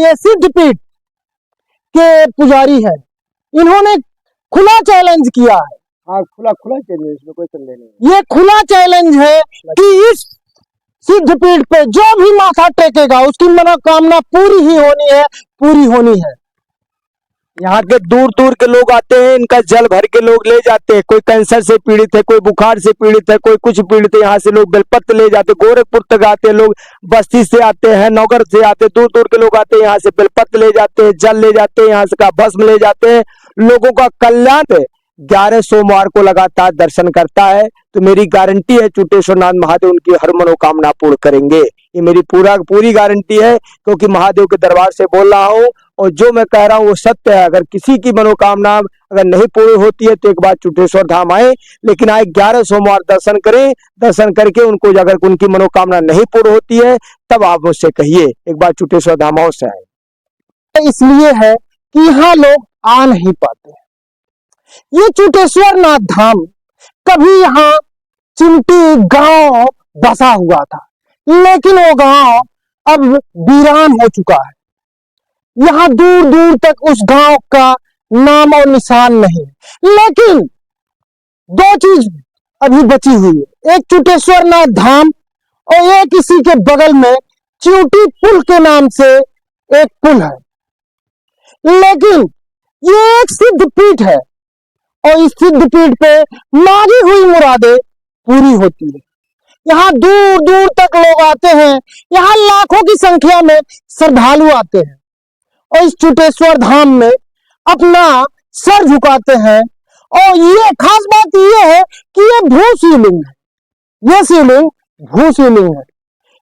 ये सिद्धपीठ के पुजारी है, इन्होंने खुला चैलेंज किया है। हाँ, खुला चैलेंज, इसमें कोई संदेह नहीं। ये खुला चैलेंज है कि इस सिद्धपीठ पे जो भी माथा टेकेगा उसकी मनोकामना पूरी ही होनी है, पूरी होनी है। यहाँ के दूर दूर के लोग आते हैं, इनका जल भर के लोग ले जाते हैं। कोई कैंसर से पीड़ित है, कोई बुखार से पीड़ित है, कोई कुछ पीड़ित है, यहाँ से लोग बेलपत्र ले जाते। गोरखपुर तक आते हैं लोग, बस्ती से आते हैं, नौगर से आते हैं, दूर दूर के लोग आते हैं, यहाँ से बेलपत्र ले जाते हैं, जल ले जाते हैं, यहाँ से का भस्म ले जाते हैं। लोगों का कल्याण 11 सोमवार को लगातार दर्शन करता है, तो मेरी गारंटी है चूटेश्वर नाथ महादेव उनकी हर मनोकामना पूर्ण करेंगे। ये मेरी पूरी गारंटी है, क्योंकि महादेव के दरबार से बोल रहा हूँ और जो मैं कह रहा हूँ वो सत्य है। अगर किसी की मनोकामना अगर नहीं पूरी होती है तो एक बार चूटेश्वर धाम आए, लेकिन आए 11 सोमवार दर्शन करें। दर्शन करके उनको अगर उनकी मनोकामना नहीं पूरी होती है तब आप मुझसे कहिए एक बार चूटेश्वर धाम अवश्य आए। इसलिए है कि यहाँ लोग आ नहीं पाते। ये चूटेश्वर नाथ धाम कभी यहाँ चिमटी गांव बसा हुआ था, लेकिन वो गांव अब वीरान हो चुका है। यहाँ दूर दूर तक उस गांव का नाम और निशान नहीं, लेकिन दो चीज अभी बची हुई है, एक चूटेश्वर नाथ धाम और एक इसी के बगल में चिउटी पुल के नाम से एक पुल है। लेकिन ये एक सिद्ध पीठ है और इस सिद्ध पीठ पे मांगी हुई मुरादें पूरी होती है। यहाँ दूर दूर तक लोग आते हैं, यहाँ लाखों की संख्या में श्रद्धालु आते हैं और इस चूटेश्वर धाम में अपना सर झुकाते हैं। और ये खास बात ये है कि ये भू शिवलिंग है, ये शिवलिंग भू शिवलिंग है।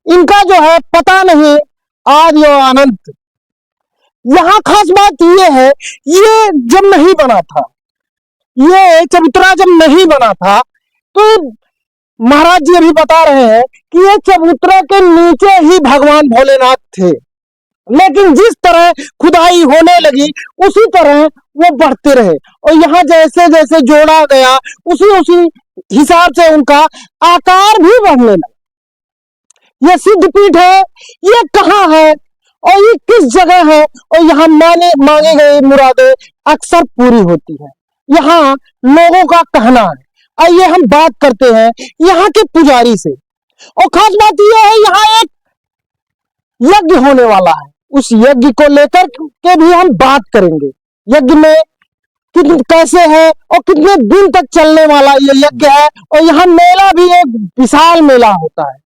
इनका जो है पता नहीं आदि और अनंत। यहाँ खास बात ये है, ये जब नहीं बना था, ये चबूतरा जब नहीं बना था तो महाराज जी अभी बता रहे हैं कि ये चबूतरा के नीचे ही भगवान भोलेनाथ थे, लेकिन जिस तरह खुदाई होने लगी उसी तरह वो बढ़ते रहे और यहाँ जैसे जैसे जोड़ा गया उसी हिसाब से उनका आकार भी बढ़ने लगा। ये सिद्धपीठ है, ये कहाँ है और ये किस जगह है और यहाँ मांगे गए मुरादें अक्सर पूरी होती है, यहाँ लोगों का कहना है। आइए हम बात करते हैं यहाँ के पुजारी से। और खास बात यह है, यहाँ एक यज्ञ होने वाला है, उस यज्ञ को लेकर के भी हम बात करेंगे। यज्ञ में कैसे है और कितने दिन तक चलने वाला ये यज्ञ है, और यहाँ मेला भी एक विशाल मेला होता है।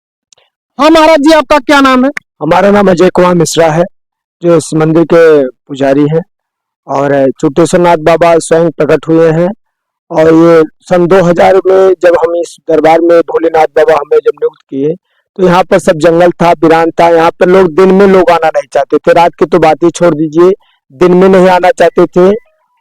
हाँ महाराज जी, आपका क्या नाम है? हमारा नाम अजय कुमार मिश्रा है, जो इस मंदिर के पुजारी है। और चूटेश्वर नाथ बाबा स्वयं प्रकट हुए हैं और ये सन 2000 में जब हम इस दरबार में भोलेनाथ बाबा हमें जब नियुक्त किए तो यहाँ पर सब जंगल था, वीरान था। यहाँ पर लोग दिन में लोग आना नहीं चाहते थे, रात की तो बात ही छोड़ दीजिए, दिन में नहीं आना चाहते थे।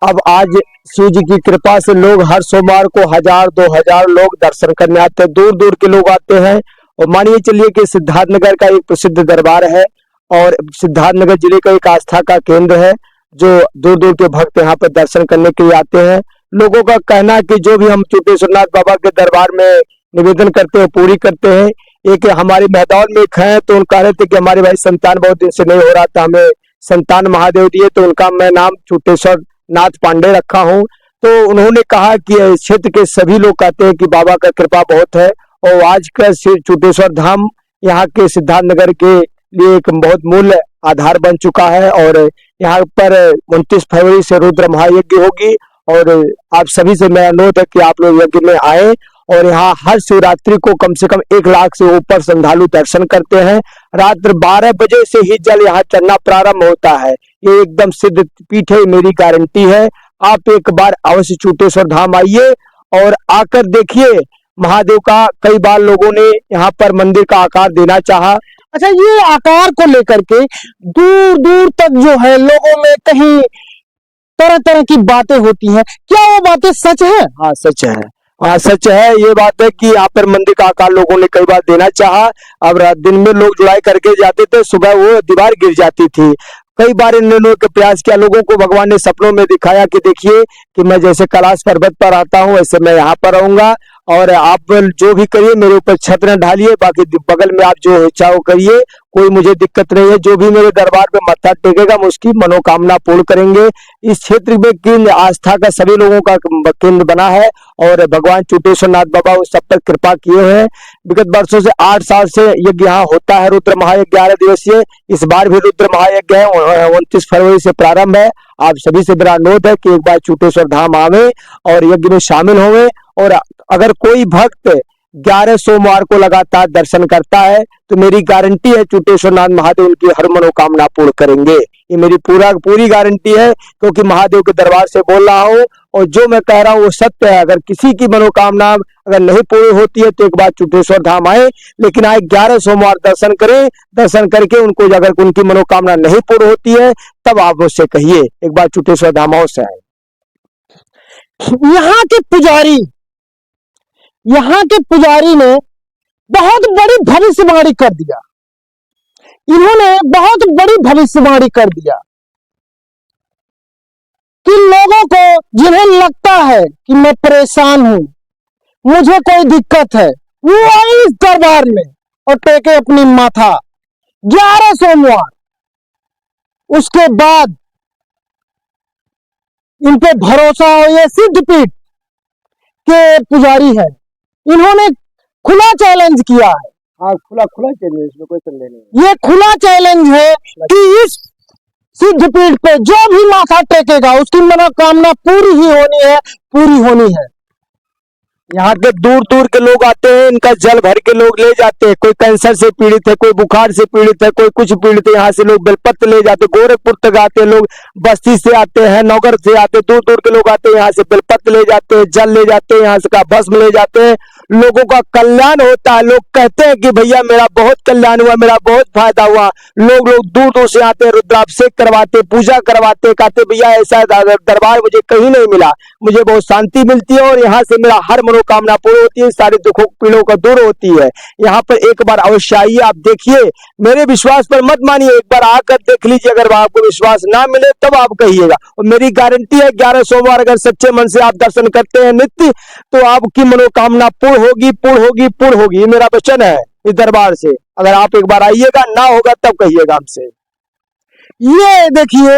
अब आज शिव जी की कृपा से लोग हर सोमवार को 1000-2000 लोग दर्शन करने आते हैं, दूर दूर के लोग आते हैं। और मानिए चलिए कि सिद्धार्थनगर का एक प्रसिद्ध दरबार है और सिद्धार्थनगर जिले का एक आस्था का केंद्र है, जो दूर दूर के भक्त यहाँ पर दर्शन करने के लिए आते हैं। लोगों का कहना है कि जो भी हम चूटेश्वर नाथ बाबा के दरबार में निवेदन करते हैं पूरी करते हैं। एक हमारे मैदान में एक है, तो उन कह रहे थे कि हमारे भाई संतान बहुत दिन से नहीं हो रहा था, हमें संतान महादेव दिए, तो उनका मैं नाम चूटेश्वर नाथ पांडे रखा हूँ। तो उन्होंने कहा कि इस क्षेत्र के सभी लोग कहते हैं कि बाबा का कृपा बहुत है और आज का चूटेश्वर धाम यहाँ के सिद्धार्थनगर के लिए एक बहुत मूल्य आधार बन चुका है। और यहाँ पर 29 फरवरी से रुद्र महायज्ञ होगी और आप सभी से मैं अनुरोध है कि आप लोग यज्ञ में आए। और यहाँ हर शिवरात्रि को कम से कम 1 लाख से ऊपर श्रद्धालु दर्शन करते हैं। रात्र 12 बजे से ही जल यहाँ चढ़ना प्रारंभ होता है। ये एकदम सिद्ध पीठ है, मेरी गारंटी है। आप एक बार अवश्य चूटेश्वर धाम आइए और आकर देखिए महादेव का। कई बार लोगों ने यहाँ पर मंदिर का आकार देना चाहा। अच्छा, ये आकार को लेकर के दूर दूर तक जो है लोगों में कहीं तरह तरह की बातें होती हैं, क्या वो बातें सच है? हाँ सच है, हाँ सच है। ये बात है कि यहाँ पर मंदिर का आकार लोगों ने कई बार देना चाहा। अब दिन में लोग जुड़ाई करके जाते थे, सुबह वो दीवार गिर जाती थी। कई बार इन लोगों के प्रयास किया, लोगों को भगवान ने सपनों में दिखाया कि देखिए कि मैं जैसे कैलाश पर्वत पर आता हूँ वैसे मैं यहाँ पर रहूंगा और आप जो भी करिए मेरे ऊपर छत न ढालिए, बाकी बगल में आप जो इच्छा हो करिए, कोई मुझे दिक्कत नहीं है। जो भी मेरे दरबार पे मत्था टेकेगा हम उसकी मनोकामना पूर्ण करेंगे। इस क्षेत्र में केंद्र आस्था का सभी लोगों का केंद्र बना है और भगवान चुटेश्वर नाथ बाबा उस सब पर कृपा किए हैं। विगत वर्षों से 8 साल से यज्ञ यहाँ होता है, रुद्र महायज्ञ 11 दिवसीय। इस बार भी रुद्र महायज्ञ है, 29 फरवरी से प्रारंभ है। आप सभी से मेरा अनुरोध है कि एक बार चुटेश्वर धाम आवे और यज्ञ में शामिल होवे। और अगर कोई भक्त 11 सोमवार को लगातार दर्शन करता है तो मेरी गारंटी है चुटेश्वर नाथ महादेव उनकी हर मनोकामना पूर्ण करेंगे। ये मेरी पूरी गारंटी है, क्योंकि महादेव के दरबार से बोल रहा हूँ और जो मैं कह रहा हूँ वो सत्य है। अगर किसी की मनोकामना अगर नहीं पूरी होती है तो एक बार चुटेश्वर धाम आए, लेकिन आए 11 सोमवार दर्शन करें। दर्शन करके उनको अगर उनकी मनोकामना नहीं पूर्ण होती है तब आप मुझसे कहिए एक बार चुटेश्वर धाम अवश्य आए। यहाँ के पुजारी ने बहुत बड़ी भविष्यवाणी कर दिया। इन्होंने बहुत बड़ी भविष्यवाणी कर दिया कि लोगों को जिन्हें लगता है कि मैं परेशान हूं, मुझे कोई दिक्कत है, वो आए इस दरबार में और टेके अपनी माथा 11 सोमवार। उसके बाद इन पे भरोसा हो। ये सिद्धपीठ के पुजारी है, इन्होंने खुला चैलेंज किया है। हाँ, खुला चैलेंज, इसमें कोई संदेह नहीं। ये खुला चैलेंज है कि इस सिद्धपीठ पे जो भी माथा टेकेगा उसकी मनोकामना पूरी ही होनी है, पूरी होनी है। यहाँ के दूर दूर के लोग आते हैं, इनका जल भर के लोग ले जाते हैं। कोई कैंसर से पीड़ित है, कोई बुखार से पीड़ित है, कोई कुछ पीड़ित है, यहाँ से लोग बेलपत्र ले जाते। गोरखपुर तक आते हैं लोग, बस्ती से आते हैं, नौगर से आते, दूर दूर के लोग आते हैं, यहाँ से बेलपत्र ले जाते हैं, जल ले जाते हैं, यहाँ से का भस्म ले जाते हैं। लोगों का कल्याण होता है। लोग कहते हैं कि भैया मेरा बहुत कल्याण हुआ, मेरा बहुत फायदा हुआ। लोग दूर दूर से आते हैं, रुद्राभिषेक करवाते, पूजा करवाते, कहते भैया ऐसा दरबार मुझे कहीं नहीं मिला, मुझे बहुत शांति मिलती है और यहाँ से मेरा हर मनोकामना पूरी होती है, सारे दुखों पीड़ों का दूर होती है। यहाँ पर एक बार अवश्य आइए, आप देखिए। मेरे विश्वास पर मत मानिए, एक बार आकर देख लीजिए। अगर आपको विश्वास ना मिले तब आप कहिएगा। और मेरी गारंटी है 11 सोमवार अगर सच्चे मन से आप दर्शन करते हैं नित्य तो आपकी मनोकामना पूर्ण होगी। ये मेरा वचन है इस दरबार से। अगर आप एक बार आइएगा, ना होगा तब कहिएगा हमसे। ये देखिए,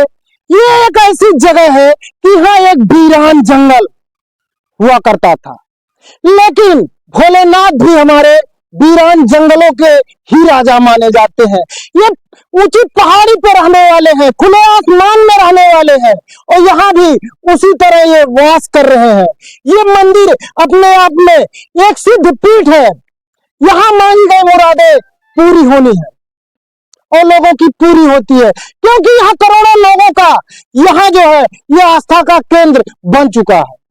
ये एक ऐसी जगह है कि यहाँ एक वीरान जंगल हुआ करता था, लेकिन भोलेनाथ भी हमारे वीरान जंगलों के ही राजा माने जाते हैं। ये ऊंची पहाड़ी पर रहने वाले हैं, खुले आसमान में रहने वाले हैं और यहाँ भी उसी तरह ये वास कर रहे हैं। ये मंदिर अपने आप में एक सिद्ध पीठ है। यहाँ मांगी गई मुरादें पूरी होनी है और लोगों की पूरी होती है, क्योंकि यहाँ करोड़ों लोगों का यहाँ जो है ये आस्था का केंद्र बन चुका है।